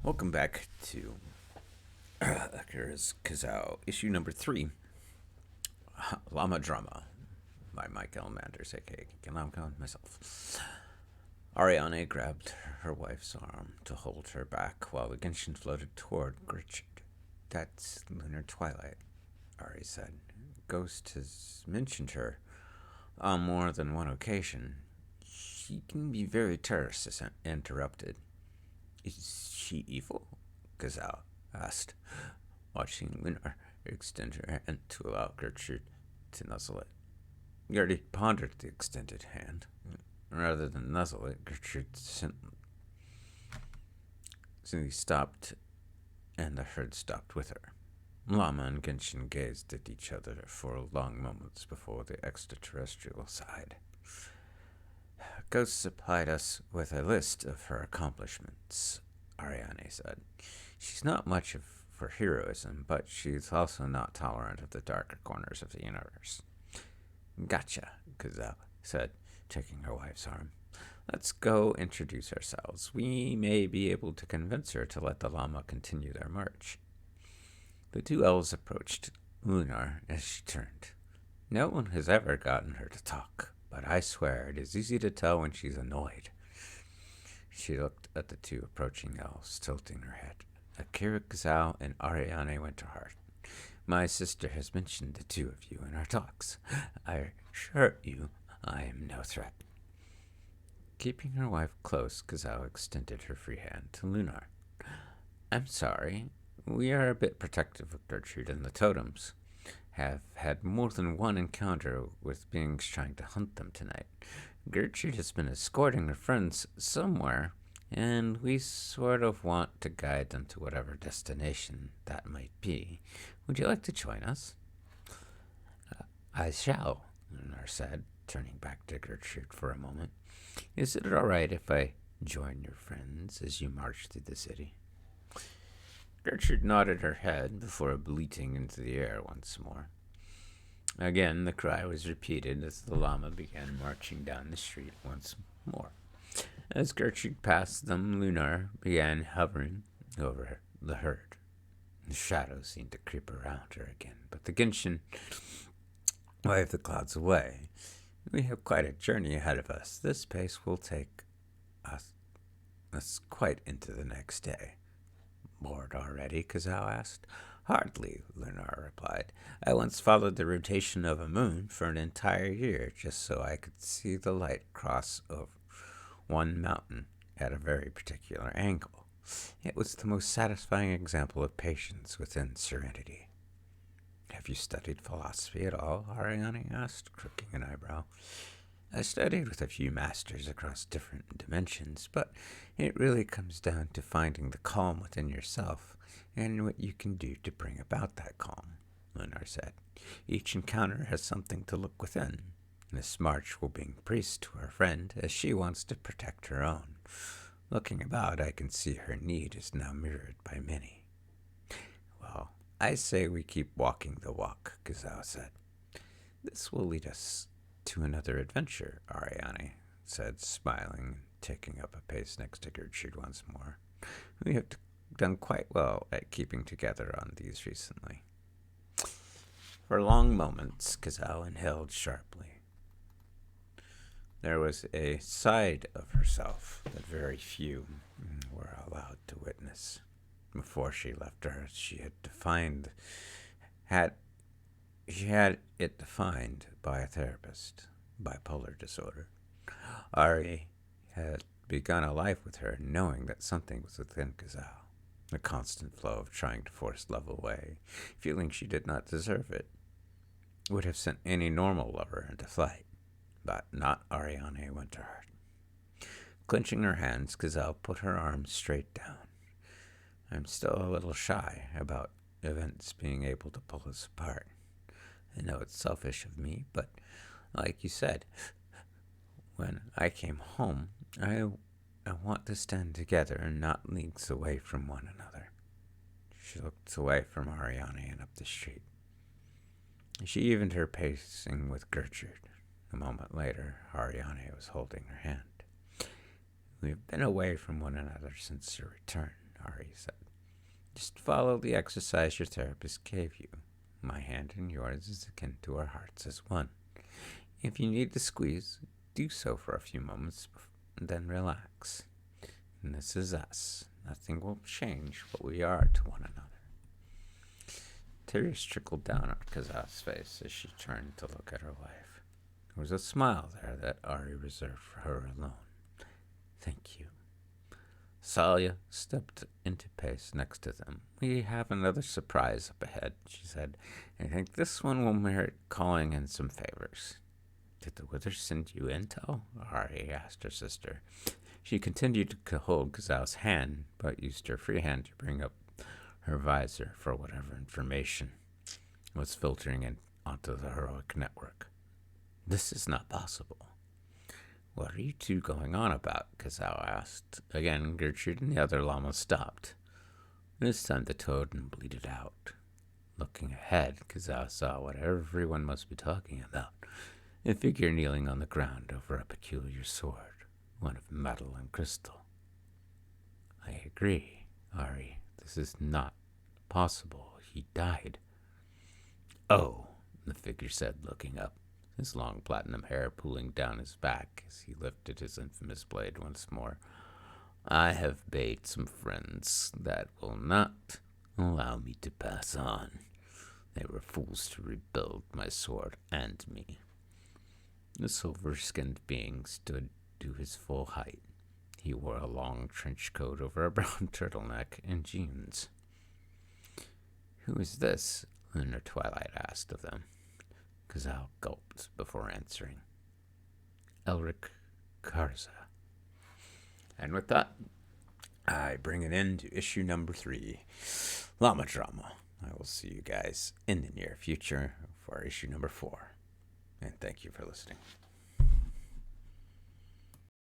Welcome back to Akira Kizzau, issue number 3, Llama Drama, by Mike L. Manders, aka Geekanomicon, myself. Ariane grabbed her wife's arm to hold her back while the Genshin floated toward Gertrude. That's lunar twilight, Ari said. Ghost has mentioned her on more than one occasion. She can be very terse, interrupted. Is she evil? Kizzau asked, watching Lunar extend her hand to allow Gertrude to nuzzle it. Gertie pondered the extended hand. Rather than nuzzle it, Gertrude simply stopped, and the herd stopped with her. Llama and Genshin gazed at each other for long moments before the extraterrestrial sighed. Ghost supplied us with a list of her accomplishments, Ariane said. She's not much for heroism, but she's also not tolerant of the darker corners of the universe. Gotcha, Kizzau said, taking her wife's arm. Let's go introduce ourselves. We may be able to convince her to let the llama continue their march. The two elves approached Lunar as she turned. No one has ever gotten her to talk, but I swear it is easy to tell when she's annoyed. She looked at the two approaching elves, tilting her head. Akira Kizzau and Ariane went to heart. My sister has mentioned the two of you in our talks. I assure you I am no threat. Keeping her wife close, Kizzau extended her free hand to Lunar. I'm sorry. We are a bit protective of Gertrude and the totems. Have had more than one encounter with beings trying to hunt them tonight. Gertrude has been escorting her friends somewhere, and we sort of want to guide them to whatever destination that might be. Would you like to join us? I shall, Lunar said, turning back to Gertrude for a moment. Is it all right if I join your friends as you march through the city? Gertrude nodded her head before bleating into the air once more. Again, the cry was repeated as the llama began marching down the street once more. As Gertrude passed them, Lunar began hovering over the herd. The shadows seemed to creep around her again, but the Genshin waved the clouds away. We have quite a journey ahead of us. This pace will take us quite into the next day. Bored already? Kizzau asked. Hardly, Lunar replied. I once followed the rotation of a moon for an entire year just so I could see the light cross over one mountain at a very particular angle. It was the most satisfying example of patience within serenity. Have you studied philosophy at all? Ariane asked, crooking an eyebrow. I studied with a few masters across different dimensions, but it really comes down to finding the calm within yourself and what you can do to bring about that calm, Lunar said. Each encounter has something to look within. This march will bring peace to her friend as she wants to protect her own. Looking about, I can see her need is now mirrored by many. Well, I say we keep walking the walk, Kizzau said. This will lead us to another adventure, Ariane said, smiling and taking up a pace next to Gertrude once more. We have done quite well at keeping together on these recently. For long moments, Kizzau inhaled sharply. There was a side of herself that very few were allowed to witness. Before she left Earth, she had it defined by a therapist, bipolar disorder. Ari had begun a life with her knowing that something was within Kizzau. The constant flow of trying to force love away, feeling she did not deserve it, would have sent any normal lover into flight. But not Ariane went to her. Clenching her hands, Kizzau put her arms straight down. I'm still a little shy about events being able to pull us apart. I know it's selfish of me, but like you said, when I came home, I want to stand together and not leagues away from one another. She looked away from Ariane and up the street. She evened her pacing with Gertrude. A moment later, Ariane was holding her hand. We've been away from one another since your return, Ari said. Just follow the exercise your therapist gave you. My hand in yours is akin to our hearts as one. If you need to squeeze, do so for a few moments, then relax. And this is us. Nothing will change what we are to one another. Tears trickled down on Kizzau's face as she turned to look at her wife. There was a smile there that Ari reserved for her alone. Thank you. Salia stepped into pace next to them. We have another surprise up ahead, she said. I think this one will merit calling in some favors. Did the Withers send you intel? Ari asked her sister. She continued to hold Kizzau's hand, but used her free hand to bring up her visor for whatever information was filtering in onto the heroic network. This is not possible. What are you two going on about? Kizzau asked. Again, Gertrude and the other llama stopped. This time the toad bleated out. Looking ahead, Kizzau saw what everyone must be talking about. A figure kneeling on the ground over a peculiar sword, one of metal and crystal. I agree, Ari. This is not possible. He died. Oh, the figure said, looking up, his long platinum hair pooling down his back as he lifted his infamous blade once more. I have made some friends that will not allow me to pass on. They were fools to rebuild my sword and me. The silver-skinned being stood to his full height. He wore a long trench coat over a brown turtleneck and jeans. Who is this? Lunar Twilight asked of them. Kizzau gulped before answering. Elric Karza. And with that, I bring it in to issue number 3, Llama Drama. I will see you guys in the near future for issue number 4. And thank you for listening.